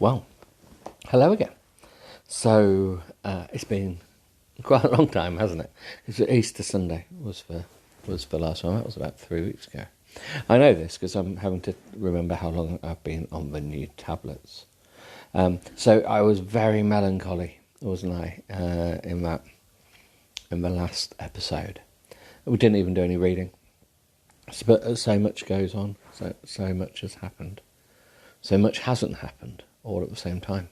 Well, hello again. So it's been quite a long time, hasn't it? It's Easter Sunday was for last one. That was about 3 weeks ago. I know this because I'm having to remember how long I've been on the new tablets. So I was very melancholy, wasn't I? In the last episode, we didn't even do any reading. But so much goes on. So much has happened. So much hasn't happened all at the same time.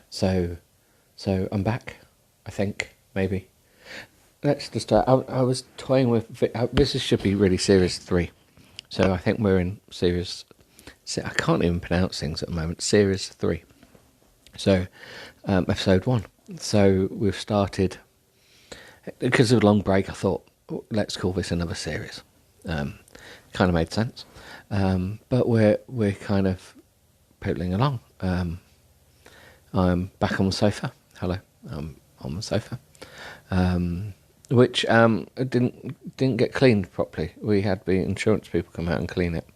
So I'm back, I think, maybe. Let's just start. I was toying with... This should be really Series 3. So I think we're in Series... I can't even pronounce things at the moment. Series 3. So, Episode 1. So we've started... Because of a long break, I thought, let's call this another series. Kind of made sense. But we're kind of pootling along. I'm back on the sofa. Hello, I'm on the sofa, which didn't get cleaned properly. We had the insurance people come out and clean it.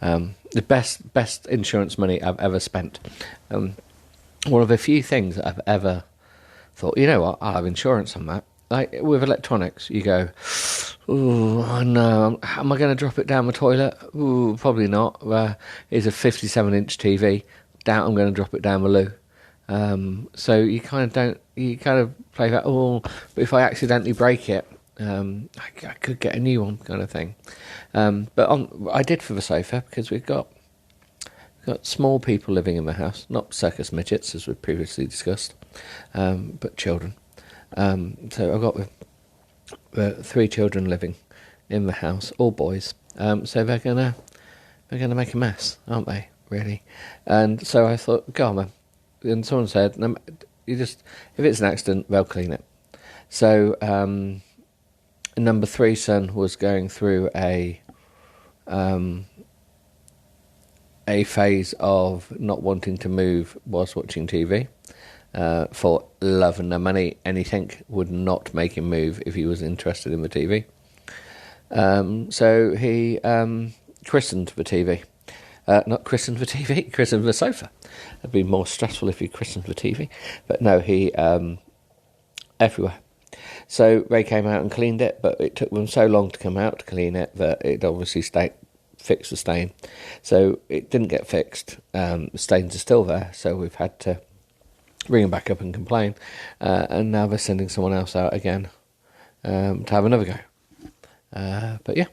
The best insurance money I've ever spent. One of the few things that I've ever thought, you know what, I'll have insurance on that. Like with electronics, you go, oh no, am I going to drop it down the toilet? Ooh, probably not. It's a 57-inch TV. Doubt I'm going to drop it down the loo. So you kind of play that, oh, but if I accidentally break it, I could get a new one, kind of thing. But I did for the sofa because we've got small people living in the house, not circus midgets as we previously discussed, but children. So I've got the 3 children living in the house, all boys. So they're gonna make a mess, aren't they? Really? And so I thought, go on, man. And someone said, no, if it's an accident, they'll clean it. So number 3 son was going through a phase of not wanting to move whilst watching TV. For love and no money, anything would not make him move if he was interested in the TV. So he christened the TV. Not christened the TV, christened the sofa. It'd be more stressful if he christened the TV. But no, he everywhere. So they came out and cleaned it, but it took them so long to come out to clean it that it obviously fixed the stain. So it didn't get fixed. The stains are still there, so we've had to ring them back up and complain. And now they're sending someone else out again to have another go. But yeah,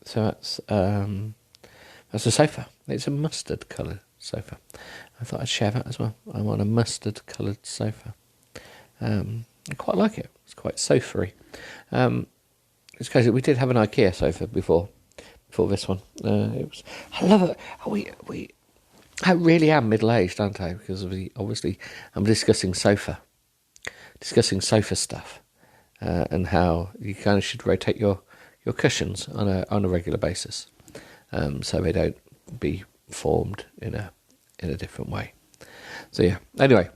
so that's a sofa. It's a mustard-coloured sofa. I thought I'd share that as well. I'm on a mustard-coloured sofa. I quite like it. It's quite sofa-y. It's crazy. We did have an IKEA sofa before this one. I love it. I really am middle-aged, aren't I? Because obviously I'm discussing sofa stuff, and how you kind of should rotate your cushions on a regular basis, so they don't be formed in a different way. So yeah. Anyway,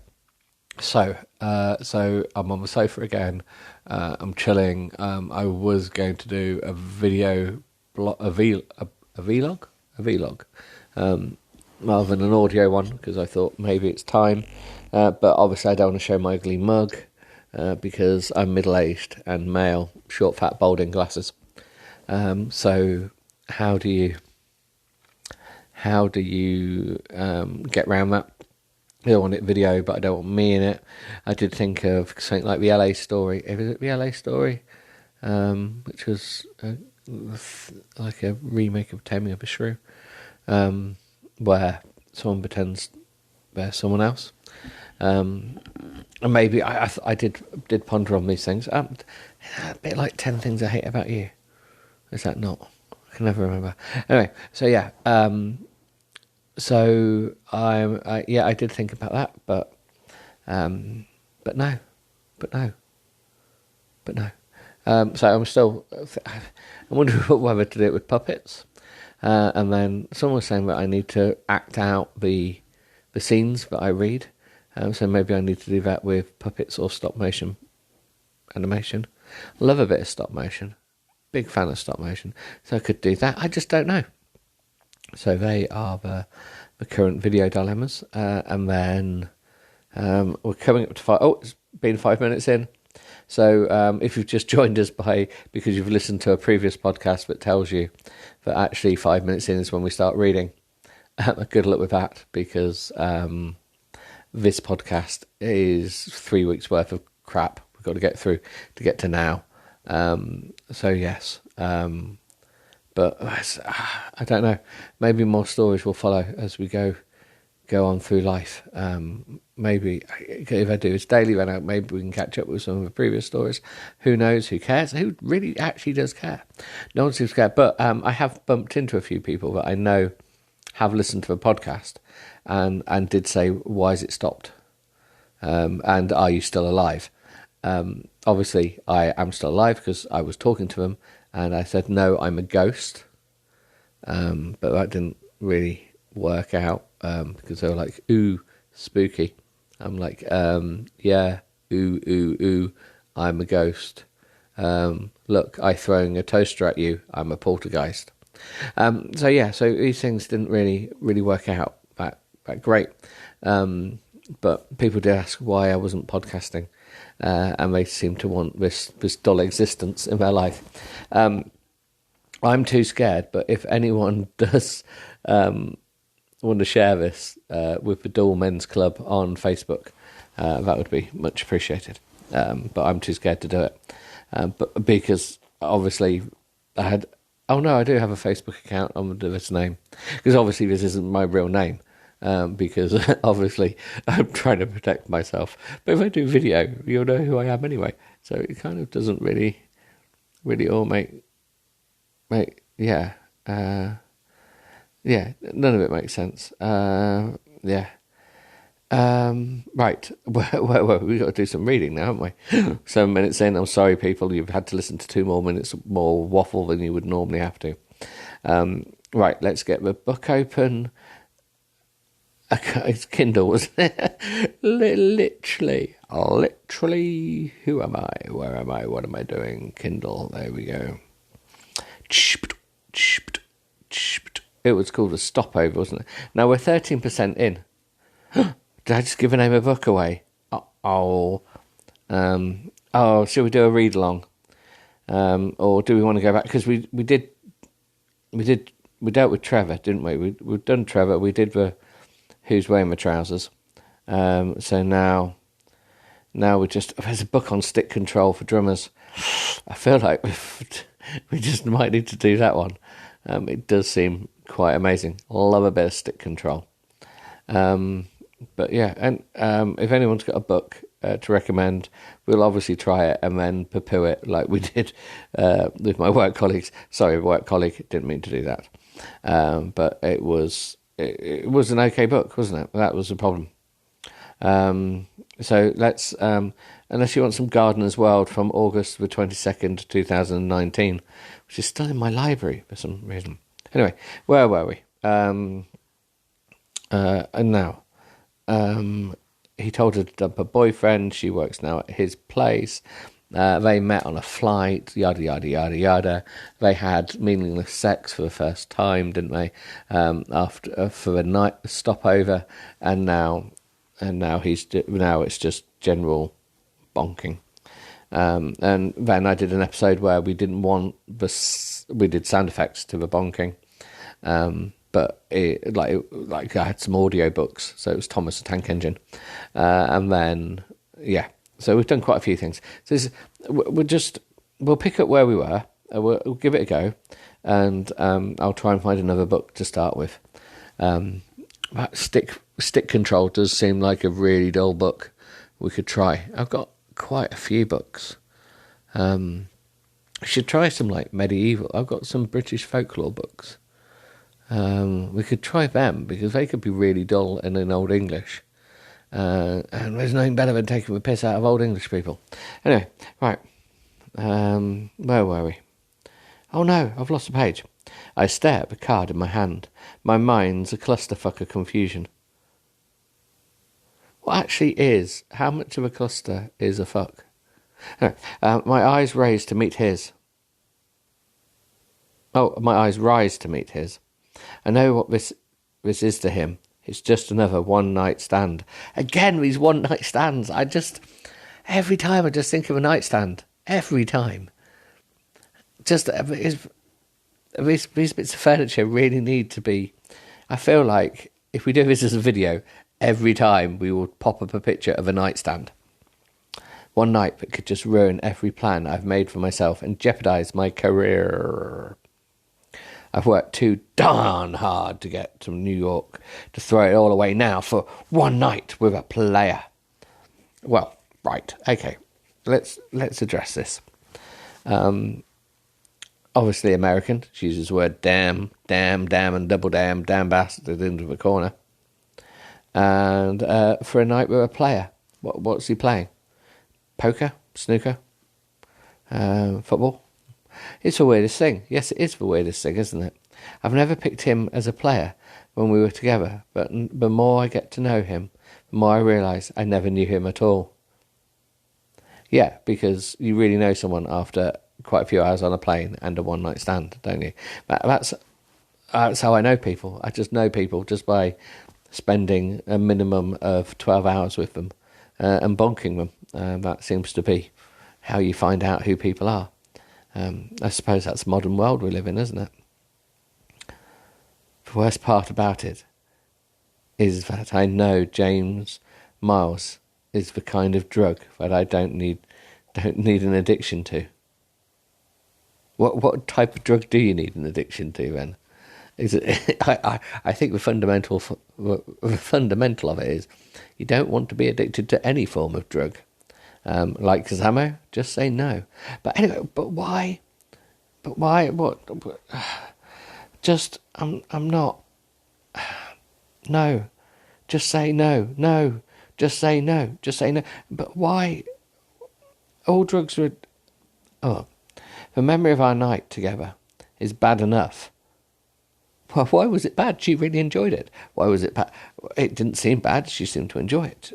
so I'm on the sofa again. I'm chilling. I was going to do a video a vlog, rather than an audio one, because I thought maybe it's time. But obviously I don't want to show my ugly mug, because I'm middle-aged and male, short, fat, balding, glasses. So how do you get around that? I don't want it video, but I don't want me in it. I did think of something like the LA Story. Is it the LA Story? Which was like a remake of Taming of a Shrew, where someone pretends they're someone else. And maybe I did ponder on these things. A bit like 10 Things I Hate About You. Is that not? I can never remember. Anyway, so yeah. So I did think about that, but no. So I'm still. I'm wondering whether to do it with puppets. And then someone was saying that I need to act out the scenes that I read. So maybe I need to do that with puppets or stop motion animation. Love a bit of stop motion. Big fan of stop motion. So I could do that. I just don't know. So they are the current video dilemmas, and then we're coming up to five. Oh, it's been 5 minutes in. So if you've just joined us because you've listened to a previous podcast that tells you that actually 5 minutes in is when we start reading, good luck with that, because this podcast is 3 weeks worth of crap we've got to get through to get to now. So yes, but I don't know. Maybe more stories will follow as we go on through life. Maybe if I do this daily run out, maybe we can catch up with some of the previous stories. Who knows? Who cares? Who really actually does care? No one seems to care. But I have bumped into a few people that I know have listened to the podcast and did say, why is it stopped? And are you still alive? Obviously, I am still alive because I was talking to them and I said, no, I'm a ghost. But that didn't really work out because they were like, ooh, spooky. I'm like, yeah, ooh, I'm a ghost. Look, I throwing a toaster at you, I'm a poltergeist. So these things didn't really work out that great. But people did ask why I wasn't podcasting, and they seem to want this dull existence in their life. I'm too scared, but if anyone does want to share this with the Dull Men's Club on Facebook, that would be much appreciated. But I'm too scared to do it. But because obviously I do have a Facebook account under this name, because obviously this isn't my real name, because obviously I'm trying to protect myself. But if I do video, you'll know who I am anyway. So it kind of doesn't really all make none of it makes sense. Right. Well, we've got to do some reading now, haven't we? 7 minutes in. I'm sorry, people. You've had to listen to 2 more minutes more waffle than you would normally have to. Right, let's get the book open. It's Kindle, wasn't it? Literally. Who am I? Where am I? What am I doing? Kindle. There we go. It was called a stopover, wasn't it? Now we're 13% in. Did I just give a name of a book away? Shall we do a read along? Or do we want to go back? Because we dealt with Trevor, didn't we? We've done Trevor. We did the Who's Wearing the Trousers. So now there's a book on stick control for drummers. I feel like we just might need to do that one. It does seem quite amazing. Love a bit of stick control. But yeah, and if anyone's got a book to recommend, we'll obviously try it and then poo-poo it like we did with my work colleagues. Sorry, work colleague, didn't mean to do that. But it was an okay book, wasn't it? That was the problem. So let's, unless you want some Gardener's World from August the 22nd, 2019, which is still in my library for some reason. Anyway, where were we? And now, he told her to dump her boyfriend. She works now at his place. They met on a flight, yada, yada, yada, yada. They had meaningless sex for the first time, didn't they? After for a night stopover, and now it's just general bonking. And then I did an episode where we didn't want we did sound effects to the bonking. But like I had some audio books, so it was Thomas the Tank Engine, and then so we've done quite a few things. So we'll pick up where we were, we'll give it a go, and I'll try and find another book to start with. Stick control does seem like a really dull book. We could try. I've got quite a few books. I should try some like medieval. I've got some British folklore books. We could try them because they could be really dull and in Old English. And there's nothing better than taking the piss out of Old English people. Anyway, right. Where were we? Oh no, I've lost a page. I stare at the card in my hand. My mind's a clusterfuck of confusion. What actually is? How much of a cluster is a fuck? My eyes raise to meet his. Oh, my eyes rise to meet his. I know what this is to him. It's just another one-night stand. Again, these one-night stands. Every time I just think of a nightstand. Every time. Just, these bits of furniture really need to be... I feel like if we do this as a video, every time we will pop up a picture of a nightstand. One night that could just ruin every plan I've made for myself and jeopardise my career. I've worked too darn hard to get to New York to throw it all away now for one night with a player. Well, right, okay, let's address this. Obviously American. She uses the word damn, and double damn bastard into the corner. And for a night with a player, what's he playing? Poker? Snooker? Football? It's the weirdest thing. Yes, it is the weirdest thing, isn't it? I've never picked him as a player when we were together, but the more I get to know him, the more I realise I never knew him at all. Yeah, because you really know someone after quite a few hours on a plane and a one-night stand, don't you? That's how I know people. I just know people just by spending a minimum of 12 hours with them and bonking them. That seems to be how you find out who people are. I suppose that's the modern world we live in, isn't it? The worst part about it is that I know James Miles is the kind of drug that I don't need an addiction to. What type of drug do you need an addiction to then? Is it? I think the fundamental of it is you don't want to be addicted to any form of drug. Like Zamo, just say no. But anyway, but why? What? Just I'm not. No, just say no. No, just say no. Just say no. But why? All drugs are. Oh, the memory of our night together is bad enough. Well, why was it bad? She really enjoyed it. Why was it bad? It didn't seem bad. She seemed to enjoy it.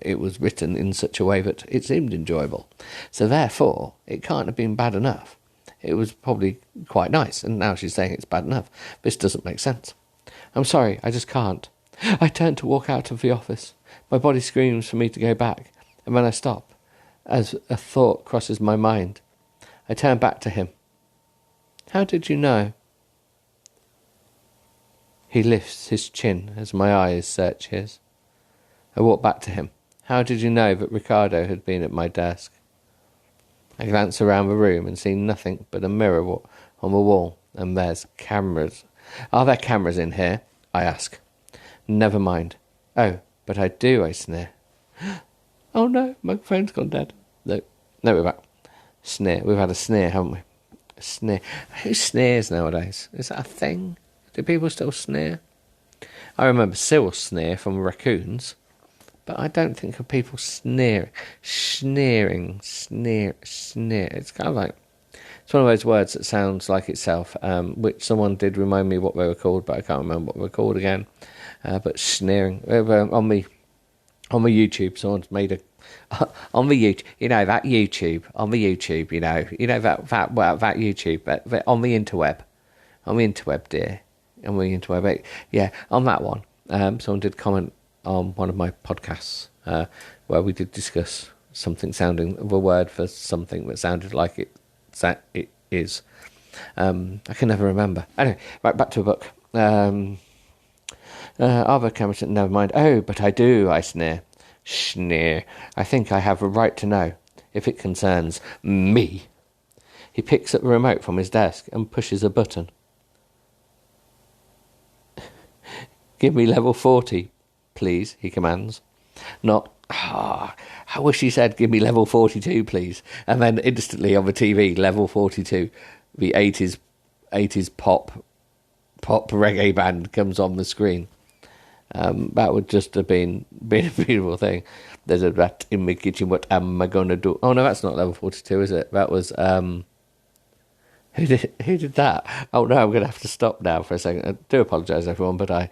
It was written in such a way that it seemed enjoyable. So therefore, it can't have been bad enough. It was probably quite nice, and now she's saying it's bad enough. This doesn't make sense. I'm sorry, I just can't. I turn to walk out of the office. My body screams for me to go back, and then I stop, as a thought crosses my mind. I turn back to him. How did you know? He lifts his chin as my eyes search his. I walk back to him. How did you know that Ricardo had been at my desk? I glance around the room and see nothing but a mirror on the wall, and there's cameras. Are there cameras in here? I ask. Never mind. Oh, but I do, I sneer. Oh no, my phone's gone dead. No, we're back. Sneer. We've had a sneer, haven't we? A sneer. Who sneers nowadays? Is that a thing? Do people still sneer? I remember Cyril sneer from raccoons, but I don't think of people sneering. Sneer. It's kind of like, it's one of those words that sounds like itself, which someone did remind me what they were called, but I can't remember what they were called again. But sneering. On the YouTube, someone's made a on the YouTube, that YouTube, on the YouTube, that YouTube, but on the interweb, dear. On the interweb, yeah, on that one. Someone did comment on one of my podcasts where we did discuss something sounding of a word for something that sounded like it is. I can never remember. Anyway, right, back to a book. Other cameras, never mind. Oh, but I do, I sneer. Sneer. I think I have a right to know, if it concerns me. He picks up the remote from his desk and pushes a button. Give me level 40, please, he commands. Not, I wish he said, give me level 42, please. And then instantly on the TV, level 42, the 80s pop reggae band comes on the screen. That would just have been a beautiful thing. There's a rat in my kitchen, what am I going to do? Oh, no, that's not level 42, is it? That was, who did that? Oh, no, I'm going to have to stop now for a second. I do apologise, everyone, but I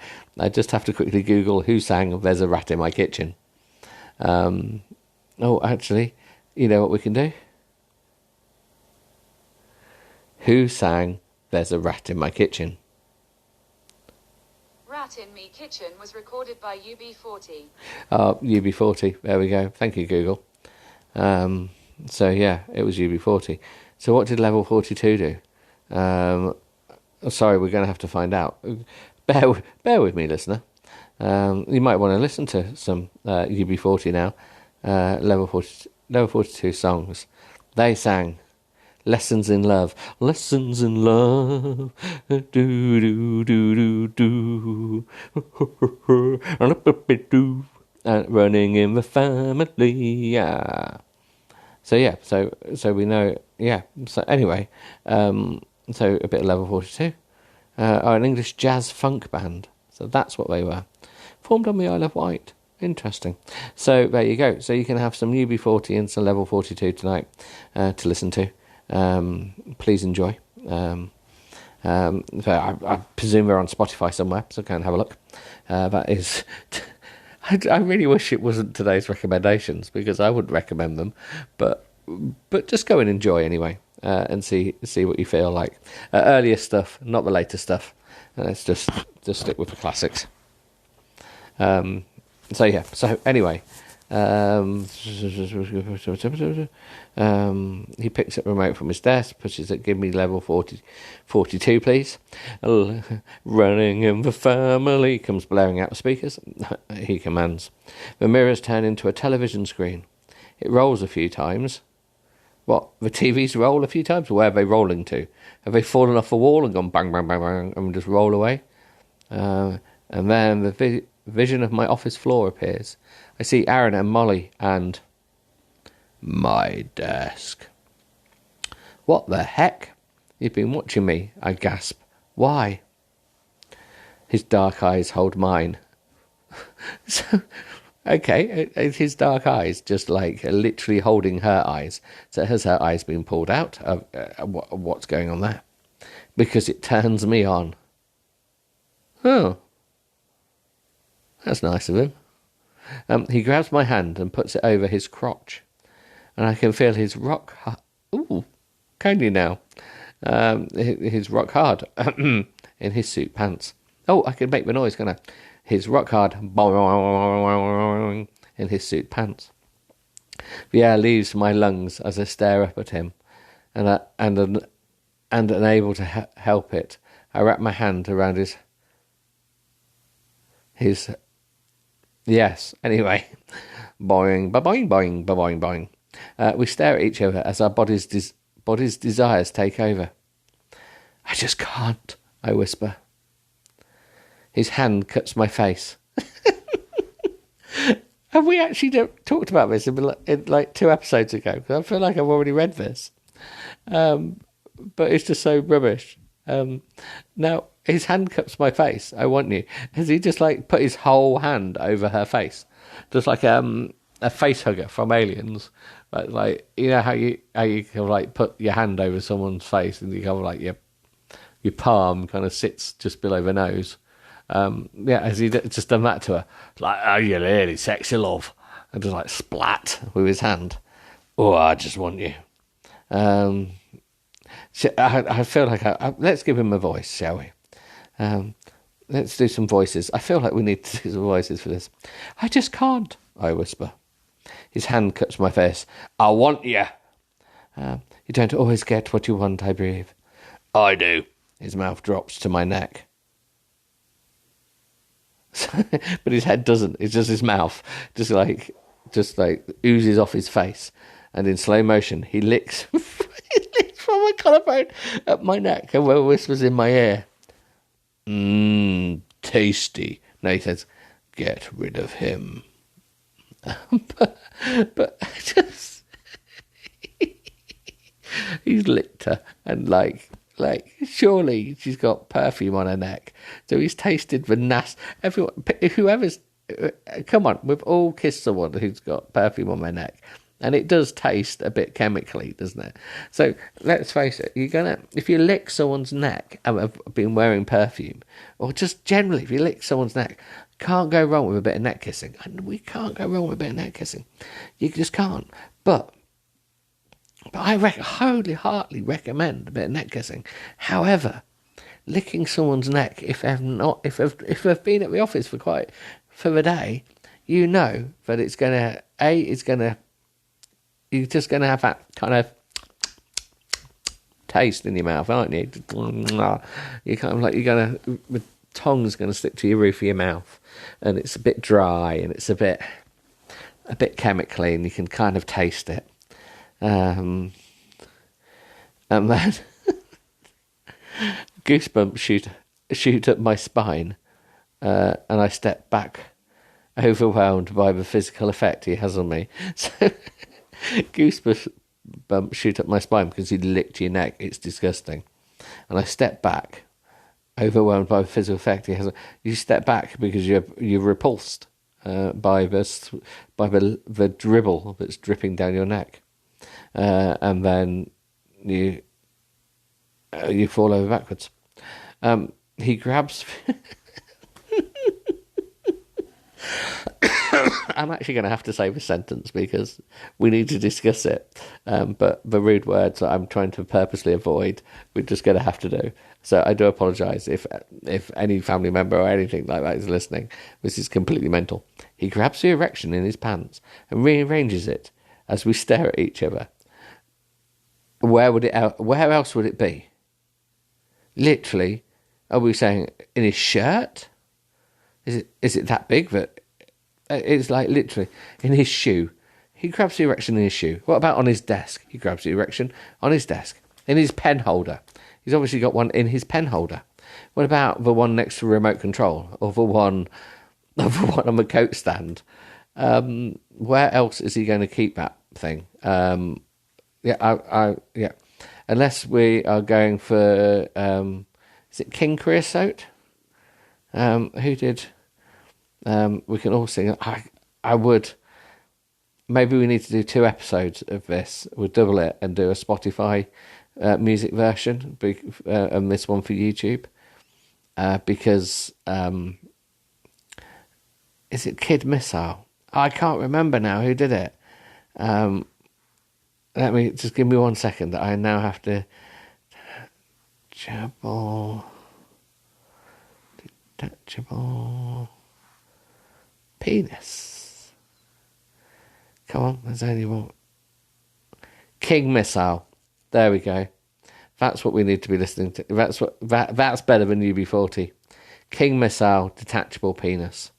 just have to quickly Google who sang There's a Rat in My Kitchen. Actually, you know what we can do? Who sang There's a Rat in My Kitchen? Rat Cat in Me Kitchen was recorded by UB40. UB40. There we go. Thank you, Google. So yeah, it was UB40. So what did level 42 do? Sorry, we're going to have to find out. Bear with me, listener. You might want to listen to some UB40 now. Level 42 songs. They sang Lessons in Love. Lessons in Love. Do do do do do. Running in the family. Yeah. So yeah, so we know. Yeah. So anyway, so a bit of level 42. Are an English jazz funk band. So that's what they were. Formed on the Isle of Wight. Interesting. So there you go. So you can have some UB40 and some level 42 tonight to listen to. Please enjoy. So I presume they're on Spotify somewhere, so go and have a look. That is... I really wish it wasn't today's recommendations, because I wouldn't recommend them. But just go and enjoy anyway, and see what you feel like. Earlier stuff, not the later stuff. Let's just stick with the classics. So yeah. So anyway, he picks up the remote from his desk, pushes it. Give me level 42, please. Running in the family comes blaring out the speakers. He commands. The mirrors turn into a television screen. It rolls a few times. What? The TVs roll a few times? Where are they rolling to? Have they fallen off the wall and gone bang, bang, bang, bang, and just roll away? And then the vision of my office floor appears. I see Aaron and Molly and my desk. What the heck? You've been watching me, I gasp. Why? His dark eyes hold mine. So, okay, his dark eyes just like literally holding her eyes. So has her eyes been pulled out? What's going on there? Because it turns me on. Oh. That's nice of him. He grabs my hand and puts it over his crotch. And I can feel his rock... Ooh, can you now? His rock hard in his suit pants. Oh, I can make the noise, can I? His rock hard in his suit pants. The air leaves my lungs as I stare up at him, and unable to help it, I wrap my hand around his. Yes. Anyway, boing, boing, boing, boing, boing. We stare at each other as our bodies' desires take over. I just can't, I whisper. His hand cuts my face. Have we actually talked about this in like 2 episodes ago? Because I feel like I've already read this. But it's just so rubbish. Now, his hand cups my face. I want you. Has he just like put his whole hand over her face? Just like a face hugger from Aliens. Like you know how you kind of like put your hand over someone's face and you kind of like your palm kind of sits just below the nose. Yeah, has he just done that to her? Like, oh, you really sexy love. And just like splat with his hand. Oh, I just want you. I feel like let's give him a voice, shall we? Let's do some voices. I feel like we need to do some voices for this. I just can't, I whisper. His hand cuts my face. I want you. You don't always get what you want, I breathe. I do. His mouth drops to my neck. But his head doesn't. It's just his mouth. Just like oozes off his face. And in slow motion, he licks from a collarbone up my neck and whispers in my ear. Tasty. No, he says, get rid of him. but just he's licked her and like surely she's got perfume on her neck, so he's tasted the whoever's come on, we've all kissed someone who's got perfume on their neck, and it does taste a bit chemically, doesn't it? So let's face it, if you lick someone's neck and have been wearing perfume, or just generally if you lick someone's neck, can't go wrong with a bit of neck kissing. And we can't go wrong with a bit of neck kissing. You just can't. But I heartily recommend a bit of neck kissing. However, licking someone's neck if they've been at the office for the day, you know that you're just gonna have that kind of taste in your mouth, aren't you? You kind of like the tongue's gonna stick to your roof of your mouth, and it's a bit dry and it's a bit chemically, and you can kind of taste it. And then goosebumps shoot up my spine, and I step back, overwhelmed by the physical effect he has on me. So goosebumps shoot up my spine because he licked your neck. It's disgusting. And I step back, overwhelmed by the physical effect he has. You step back because you're repulsed by the dribble that's dripping down your neck, and then you fall over backwards. He grabs. I'm actually going to have to say the sentence because we need to discuss it. But the rude words that I'm trying to purposely avoid, we're just going to have to do. So I do apologise if any family member or anything like that is listening. This is completely mental. He grabs the erection in his pants and rearranges it as we stare at each other. Where else would it be? Literally, are we saying in his shirt? Is it that big that it's like literally in his shoe? He grabs the erection in his shoe. What about on his desk? He grabs the erection on his desk. In his pen holder. He's obviously got one in his pen holder. What about the one next to the remote control, or the one on the coat stand? Where else is he going to keep that thing? Yeah. Unless we are going for is it King Creosote? Who did? We can all sing. I would. Maybe we need to do 2 episodes of this. We'll double it and do a Spotify music version, and this one for YouTube. Because is it Kid Missile? I can't remember now who did it. Let me just give me 1 second. I now have to. Detachable penis. Come on, there's only one. King Missile. There we go. That's what we need to be listening to. That's better than UB40. King Missile, detachable penis.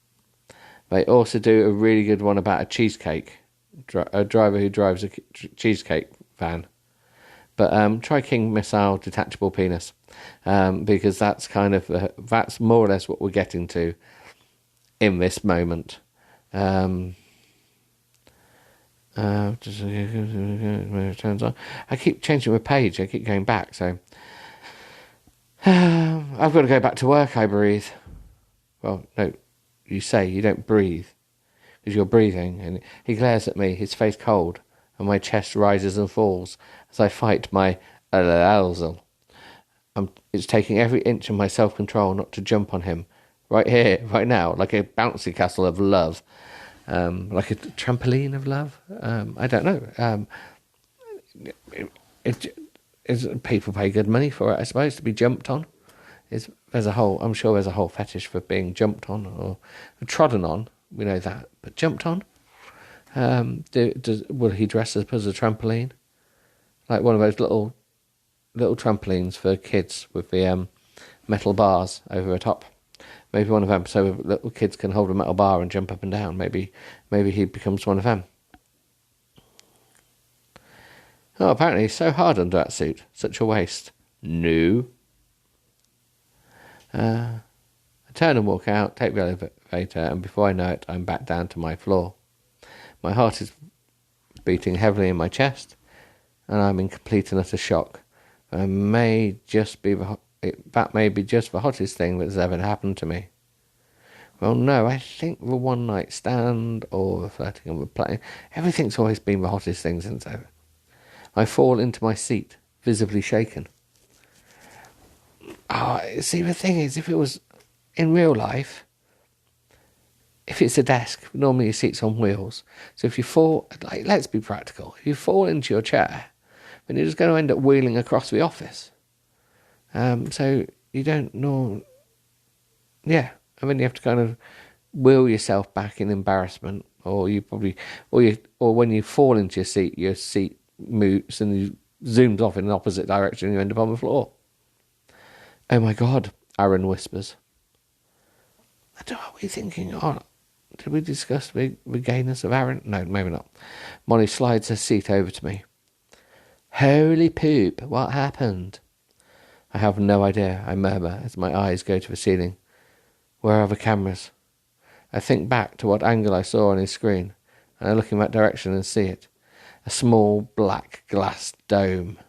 They also do a really good one about a cheesecake. A driver who drives a cheesecake van. But try King Missile, detachable penis. Because that's that's more or less what we're getting to in this moment. Turns on. I keep changing my page. I keep going back. So I've got to go back to work. I breathe. Well, no, you say you don't breathe because you're breathing. And he glares at me, his face cold, and my chest rises and falls as I fight my arousal. It's taking every inch of my self-control not to jump on him right here, right now, like a bouncy castle of love. Like a trampoline of love. I don't know. People pay good money for it, I suppose, to be jumped on. I'm sure there's a whole fetish for being jumped on or trodden on. We know that, but jumped on. Will he dress up as a trampoline, like one of those little trampolines for kids with the metal bars over the top? Maybe one of them, so little kids can hold a metal bar and jump up and down. Maybe he becomes one of them. Oh, apparently he's so hard under that suit. Such a waste. No. I turn and walk out, take the elevator, and before I know it, I'm back down to my floor. My heart is beating heavily in my chest, and I'm in complete and utter shock. That may be just the hottest thing that's ever happened to me. Well, no, I think the one night stand or the flirting and the playing, everything's always been the hottest thing since ever. I fall into my seat, visibly shaken. See, the thing is, if it was in real life, if it's a desk, normally your seat's on wheels. So if you fall, let's be practical. If you fall into your chair, then you're just going to end up wheeling across the office. So you don't know. Yeah, I mean, you have to kind of wheel yourself back in embarrassment, or when you fall into your seat moves and you zooms off in an opposite direction and you end up on the floor. Oh my God, Aaron whispers. I don't know, what are you thinking? Oh, did we discuss the gayness of Aaron? No, maybe not. Molly slides her seat over to me. Holy poop, what happened? I have no idea, I murmur as my eyes go to the ceiling. Where are the cameras? I think back to what angle I saw on his screen, and I look in that direction and see it. A small black glass dome.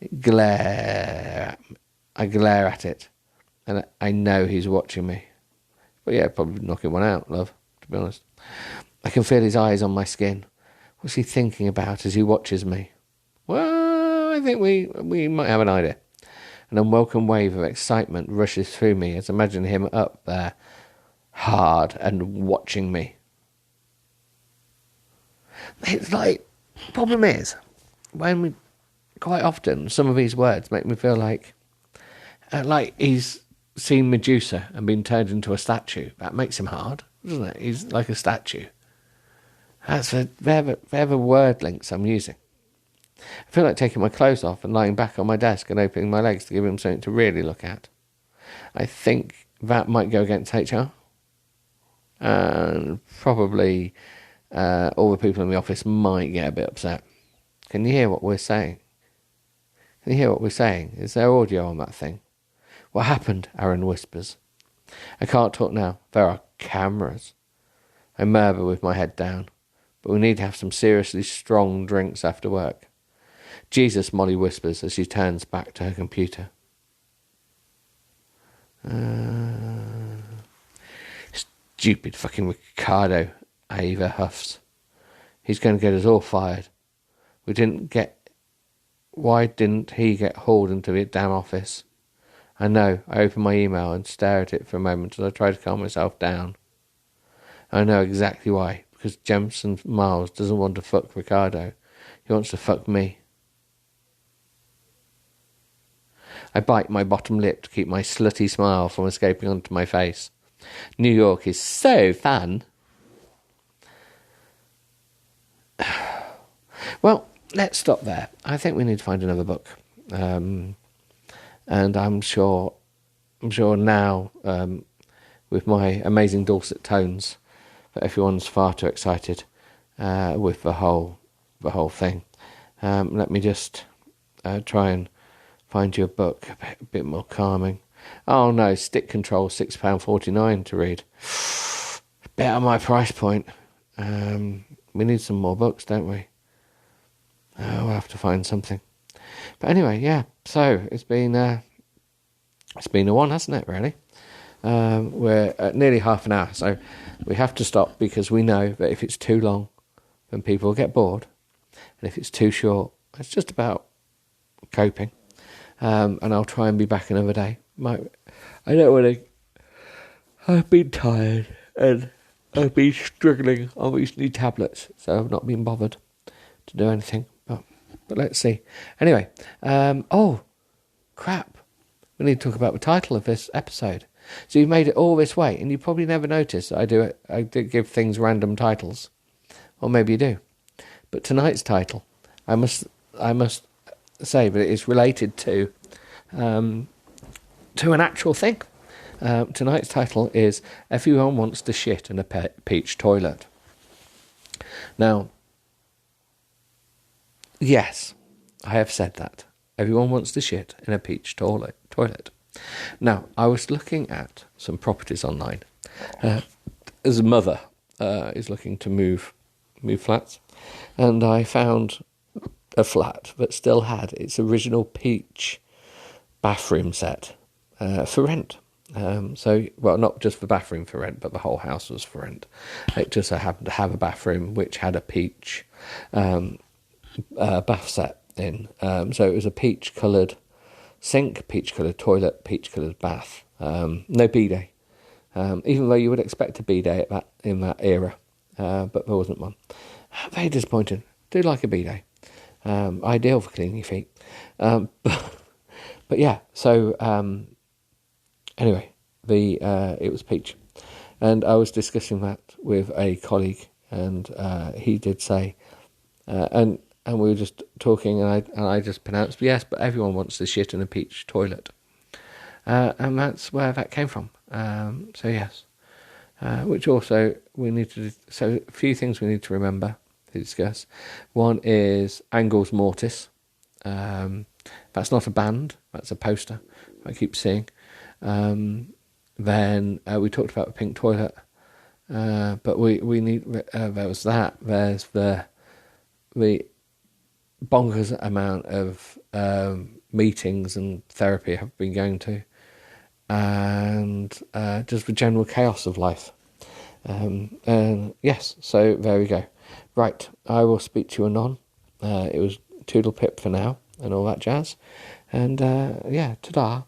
I glare at it, and I know he's watching me. But yeah, probably knocking one out, love, to be honest. I can feel his eyes on my skin. What's he thinking about as he watches me? Well, I think we might have an idea. An unwelcome wave of excitement rushes through me as I imagine him up there, hard and watching me. It's like, problem is, quite often, some of these words make me feel like he's seen Medusa and been turned into a statue. That makes him hard, doesn't it? He's like a statue. They're the word links I'm using. I feel like taking my clothes off and lying back on my desk and opening my legs to give him something to really look at. I think that might go against HR. And probably all the people in the office might get a bit upset. Can you hear what we're saying? Is there audio on that thing? What happened? Aaron whispers. I can't talk now. There are cameras. I murmur with my head down. But we need to have some seriously strong drinks after work. Jesus, Molly whispers as she turns back to her computer. Stupid fucking Ricardo, Ava huffs. He's going to get us all fired. Why didn't he get hauled into the damn office? I know. I open my email and stare at it for a moment as I try to calm myself down. I know exactly why. Because Jensen Miles doesn't want to fuck Ricardo. He wants to fuck me. I bite my bottom lip to keep my slutty smile from escaping onto my face. New York is so fun. Well, let's stop there. I think we need to find another book. And I'm sure now, with my amazing dulcet tones, that everyone's far too excited with the whole thing. Let me just try and find you a book a bit more calming. Oh no, Stick Control, £6.49 to read. Bit on my price point. We need some more books, don't we? We'll have to find something. But anyway, yeah. So it's been a one, hasn't it? Really. We're at nearly half an hour, so we have to stop because we know that if it's too long, then people will get bored, and if it's too short, it's just about coping. And I'll try and be back another day. I don't want to. I've been tired and I've been struggling on these new tablets, so I've not been bothered to do anything. But let's see. Anyway, oh crap! We need to talk about the title of this episode. So you've made it all this way, and you probably never noticed that I do give things random titles, or maybe you do. But tonight's title, I must say that it is related to an actual thing. Tonight's title is Everyone Wants to Shit in a Peach Toilet. Now, yes, I have said that. Everyone wants to shit in a peach toilet. Now, I was looking at some properties online. As a mother is looking to move flats, and I found a flat that still had its original peach bathroom set for rent. Well, not just the bathroom for rent, but the whole house was for rent. It just so happened to have a bathroom which had a peach bath set in. So it was a peach-coloured sink, peach-coloured toilet, peach-coloured bath. No bidet, even though you would expect a bidet in that era, but there wasn't one. Very disappointing. Do like a bidet. Ideal for cleaning your feet. But yeah, so anyway, it was peach, and I was discussing that with a colleague, and he did say, and we were just talking, and I just pronounced yes, but everyone wants to shit in a peach toilet, and that's where that came from. So yes, which also we need to. So a few things we need to remember to discuss. One is Angles Mortis. That's not a band. That's a poster. I keep seeing. Then we talked about the pink toilet, but we need. There was that. There's the bonkers amount of meetings and therapy I've been going to, and just the general chaos of life. And yes, so there we go. Right, I will speak to you anon. It was toodle pip for now and all that jazz. And yeah, ta-da.